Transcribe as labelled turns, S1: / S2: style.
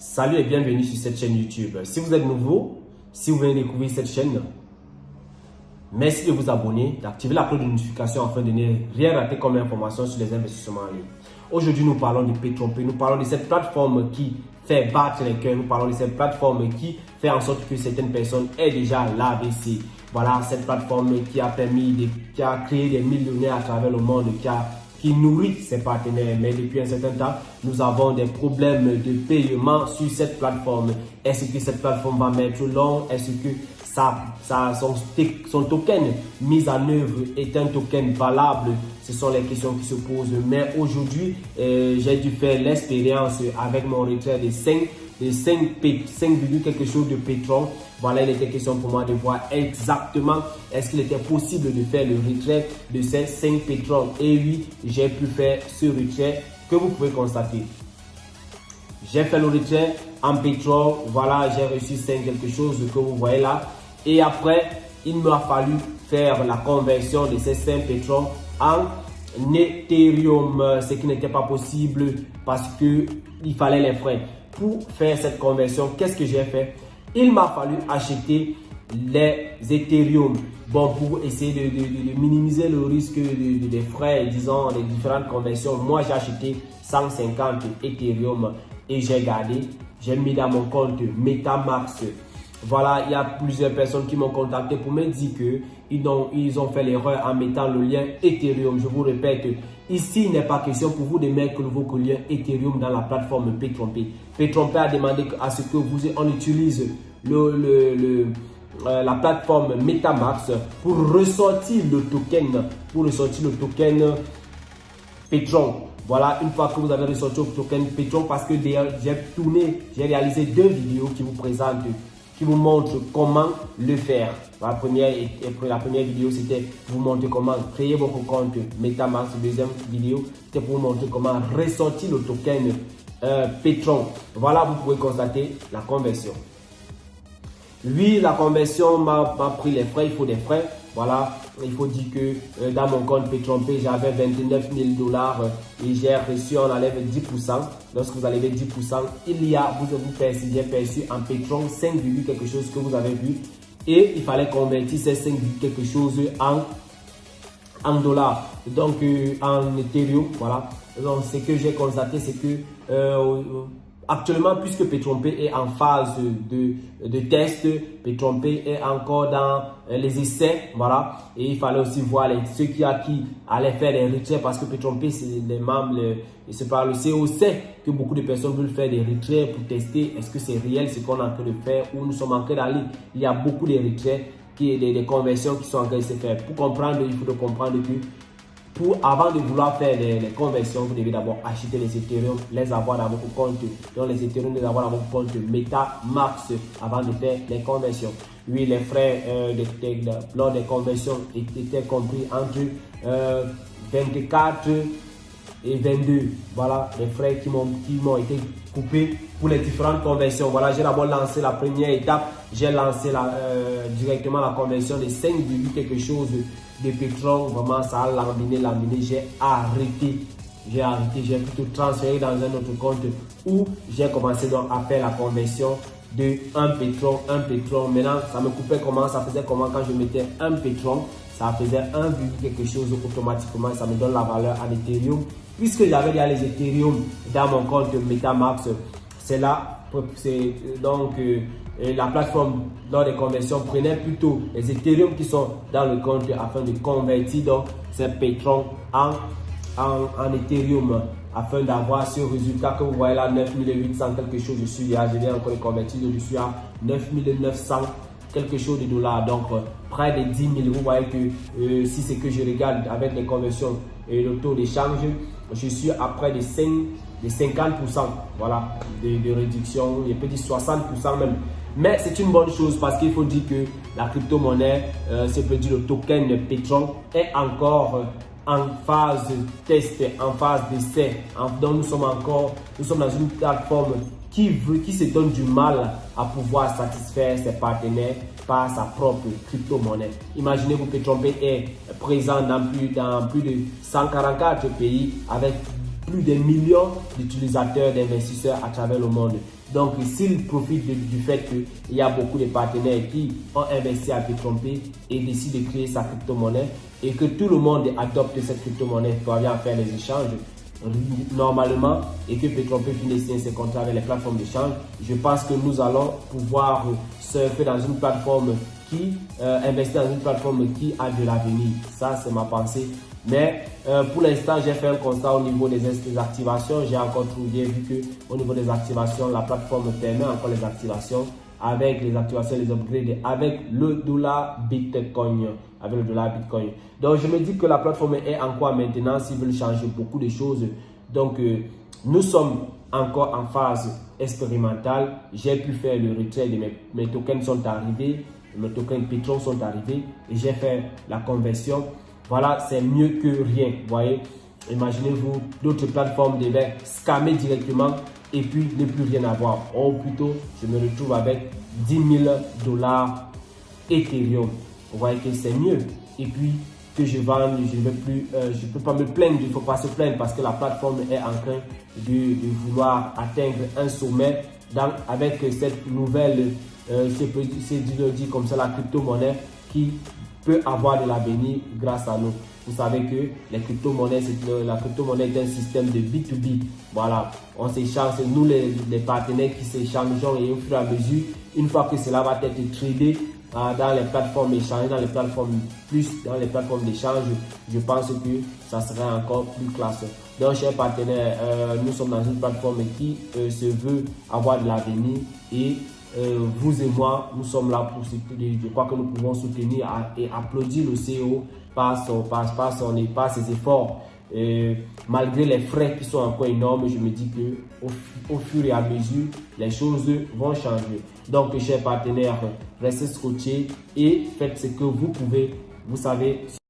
S1: Salut et bienvenue sur cette chaîne YouTube. Si vous êtes nouveau, si vous venez découvrir cette chaîne, merci de vous abonner, d'activer la cloche de notification afin de ne rien rater comme information sur les investissements en ligne. Aujourd'hui, nous parlons de PayTronPay. Nous parlons de cette plateforme qui fait battre les cœurs. Nous parlons de cette plateforme qui fait en sorte que certaines personnes aient déjà l'AVC. Voilà, cette plateforme qui a créé des millionnaires à travers le monde, qui nourrit ses partenaires. Mais depuis un certain temps, nous avons des problèmes de paiement sur cette plateforme. Est-ce que cette plateforme va mettre long? Est-ce que son token mis en œuvre est un token valable? Ce sont les questions qui se posent. Mais aujourd'hui, j'ai dû faire l'expérience avec mon retrait de 5 quelque chose de Pétron. Voilà, il était question pour moi de voir exactement est-ce qu'il était possible de faire le retrait de ces 5 Pétron. Et oui, j'ai pu faire ce retrait que vous pouvez constater. J'ai fait le retrait en Pétron. Voilà, j'ai reçu 5 quelque chose que vous voyez là. Et après, il m'a fallu faire la conversion de ces 5 Pétron en Ethereum, ce qui n'était pas possible parce qu'il fallait les frais. Pour faire cette conversion, qu'est-ce que j'ai fait? Il m'a fallu acheter les Ethereum. Bon, pour essayer de minimiser le risque des frais, disons, des différentes conversions, moi j'ai acheté 150 Ethereum et j'ai gardé. J'ai mis dans mon compte MetaMask. Voilà, il y a plusieurs personnes qui m'ont contacté pour me dire qu'ils ont fait l'erreur en mettant le lien Ethereum. Je vous répète, ici, il n'est pas question pour vous de mettre le nouveau lien Ethereum dans la plateforme PayTronPay. PayTronPay a demandé à ce que on utilise la plateforme MetaMask pour ressortir le token, Pétron. Voilà, une fois que vous avez ressorti le token Pétron, parce que j'ai réalisé 2 vidéos qui vous présentent, qui vous montrent comment le faire. La première vidéo, c'était pour vous montrer comment créer votre compte MetaMask. Deuxième vidéo, c'était pour vous montrer comment ressortir le token Pétron. Voilà, vous pouvez constater la conversion. Oui, la conversion m'a pris les frais, il faut des frais. Voilà, il faut dire que dans mon compte PayTronPay, j'avais 29 000 $ et j'ai reçu, on enlève 10%. Lorsque vous enlevez 10%, j'ai perçu en Pétron 5, quelque chose que vous avez vu. Et il fallait convertir ces 5, quelque chose en dollars, donc en Ethereum. Voilà, donc ce que j'ai constaté, c'est que actuellement, puisque PayTronPay est en phase de test, PayTronPay est encore dans les essais, voilà. Et il fallait aussi voir ceux qui allaient faire des retraits, parce que PayTronPay, c'est les membres, c'est par le COC que beaucoup de personnes veulent faire des retraits pour tester est-ce que c'est réel ce qu'on est en train de faire ou nous sommes en train d'aller. Il y a beaucoup de retraits, des conversions qui sont en train de se faire. Pour comprendre, il faut comprendre que avant de vouloir faire les conversions, vous devez d'abord acheter les Ethereum, les avoir dans votre compte, donc les Ethereum, les avoir dans votre compte MetaMask avant de faire les conversions. Oui, les frais lors des conversions étaient compris entre 24 et 22. Voilà, les frais qui m'ont été coupés pour les différentes conversions. Voilà, j'ai d'abord lancé la première étape. J'ai lancé directement la conversion de 5, quelque chose de Pétron. Vraiment, ça a laminé. J'ai arrêté. J'ai plutôt transféré dans un autre compte où j'ai commencé donc à faire la conversion de 1 Pétron. Maintenant, ça me coupait ça faisait comment quand je mettais 1 Pétron. Ça faisait 1, quelque chose automatiquement. Ça me donne la valeur en Ethereum. Puisque j'avais déjà les Ethereum dans mon compte MetaMask, c'est donc la plateforme lors des conversions prenait plutôt les Ethereum qui sont dans le compte afin de convertir donc ces Pétron en Ethereum afin d'avoir ce résultat que vous voyez là, 9800 quelque chose. Je viens encore de convertir, je suis à 9900 quelque chose de dollars, donc près de 10 000. Vous voyez que si c'est que je regarde avec les conversions et le taux d'échange, je suis à près de 50%, voilà, de réduction, il peut dire 60% même. Mais c'est une bonne chose parce qu'il faut dire que la crypto-monnaie, c'est peut dire le token Pétron est encore en phase test, en phase d'essai. Donc nous sommes dans une plateforme qui se donne du mal à pouvoir satisfaire ses partenaires par sa propre crypto-monnaie. Imaginez que PayTronPay est présent dans plus de 144 pays avec plus de millions d'utilisateurs, d'investisseurs à travers le monde. Donc, s'ils profitent du fait qu'il y a beaucoup de partenaires qui ont investi à Petronpay et décident de créer sa crypto-monnaie et que tout le monde adopte cette crypto-monnaie pour aller faire les échanges normalement et que Petronpay finisse ses contrats avec les plateformes d'échange, je pense que nous allons pouvoir surfer dans une plateforme qui investir dans une plateforme qui a de l'avenir. Ça, c'est ma pensée. Mais pour l'instant, j'ai fait un constat au niveau des activations. J'ai encore trouvé, vu que au niveau des activations, la plateforme permet encore les activations avec les activations, les upgrades avec le dollar Bitcoin. Avec le dollar Bitcoin. Donc, je me dis que la plateforme est en quoi maintenant s'ils veulent changer beaucoup de choses. Donc, nous sommes encore en phase expérimentale. J'ai pu faire le retrait de mes tokens sont arrivés. Mes tokens Petron sont arrivés et j'ai fait la conversion. Voilà, c'est mieux que rien. Vous voyez, imaginez-vous, d'autres plateformes devaient scammer directement et puis ne plus rien avoir. Ou plutôt, je me retrouve avec 10 000 $ Ethereum. Vous voyez que c'est mieux. Et puis, que je vende, je ne peux pas me plaindre, il ne faut pas se plaindre parce que la plateforme est en train de vouloir atteindre un sommet avec cette nouvelle, c'est dit comme ça, la crypto-monnaie qui peut avoir de l'avenir grâce à nous. Vous savez que les crypto-monnaies, la crypto-monnaie est un système de B2B. Voilà, on s'échange, c'est nous les partenaires qui s'échangeons et au fur et à mesure, une fois que cela va être tradé dans les plateformes d'échange, dans les plateformes d'échange, je pense que ça sera encore plus classe. Donc, chers partenaires, nous sommes dans une plateforme qui se veut avoir de l'avenir et vous et moi, nous sommes là pour soutenir. Je crois que nous pouvons soutenir et applaudir le CEO par ses efforts. Malgré les frais qui sont encore énormes, je me dis que au fur et à mesure, les choses vont changer. Donc, chers partenaires, restez scotchés et faites ce que vous pouvez. Vous savez.